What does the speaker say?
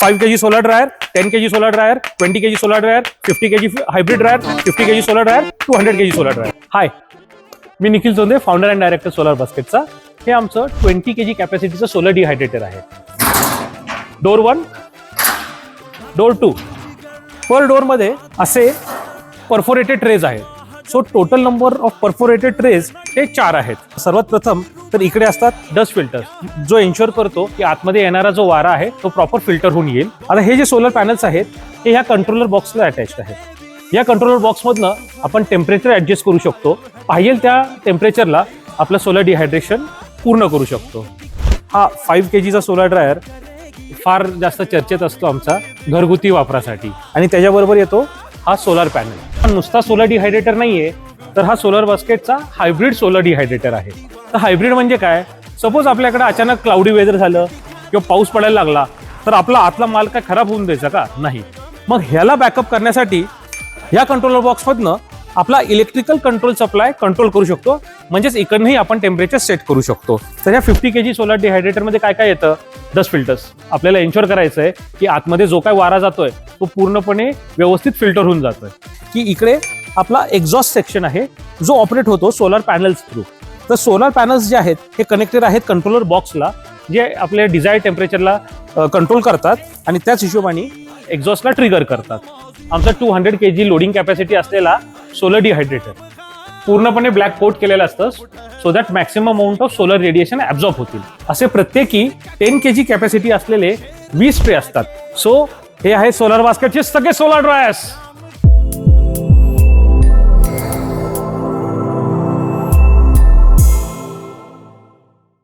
5 kg solar dryer, 10 kg solar dryer, 20 kg solar dryer, 50 kg hybrid dryer, 50 kg solar dryer, 200 kg solar dryer. Hi, मी Nikhil Chonde, founder and director solar बास्केटचा. हे आमचं 20 kg कॅपॅसिटीचं solar डिहायड्रेटर आहे. Door 1, door 2. पर door मध्ये असे perforated trays आहेत. So total number of perforated trays हे 4 आहेत. सर्वात प्रथम तर इकडे असतात डस्ट फिल्टर्स, जो एन्श्योर करतो की आतमध्ये येणारा जो वारा आहे तो प्रॉपर फिल्टर होऊन येईल. आता हे जे सोलर पॅनल्स आहेत हे ह्या कंट्रोलर बॉक्सला अटॅच्ड आहेत. या कंट्रोलर बॉक्समधनं आपण टेम्परेचर ऍडजस्ट करू शकतो. पाहिजे त्या टेम्परेचरला आपलं सोलर डिहायड्रेशन पूर्ण करू शकतो. हा 5 kgचा सोलर ड्रायर फार जास्त चर्चेत असतो आमचा घरगुती वापरासाठी. आणि त्याच्याबरोबर येतो हा सोलर पॅनल. हा नुसता सोलर डिहायड्रेटर नाहीये, तर हा सोलर बास्केटचा हायब्रिड सोलर डिहायड्रेटर आहे. तर हायब्रिड म्हणजे काय? सपोज आपल्याकडे अचानक क्लाउडी वेदर झालं किंवा पाऊस पडायला लागला तर आपला आतला माल काय खराब होऊन द्यायचा का? नाही. मग ह्याला बॅकअप करण्यासाठी ह्या कंट्रोलर बॉक्समधनं आपला इलेक्ट्रिकल कंट्रोल सप्लाय कंट्रोल करू शकतो. म्हणजेच इकडनंही आपण टेम्परेचर सेट करू शकतो. तर ह्या 50 kg सोलर डिहायड्रेटरमध्ये काय काय येतं? Dust filters. आपल्याला एन्श्योर करायचं आहे की आतमध्ये जो काय वारा जातोय तो पूर्णपणे व्यवस्थित फिल्टर होऊन जातोय. की इकडे आपला एक्झॉस्ट सेक्शन आहे जो ऑपरेट होतो सोलर पॅनल्स थ्रू. तर सोलर पॅनल्स जे आहेत हे कनेक्टेड आहेत कंट्रोलर बॉक्सला, जे आपल्या डिझायर टेम्परेचरला कंट्रोल करतात आणि त्याच हिशोबाने एक्झॉस्टला ट्रिगर करतात. आमचा 200 kg लोडिंग कॅपॅसिटी असलेला सोलर डिहायड्रेटर पूर्णपणे ब्लॅक कोट केलेलं असतं, so that maximum amount of solar radiation absorb होतील. असे प्रत्येकी 10 kg कॅपॅसिटी असलेले 20 ट्रे असतात. सो हे आहे सोलर बास्केटचे सगळे सोलर ड्रायर्स.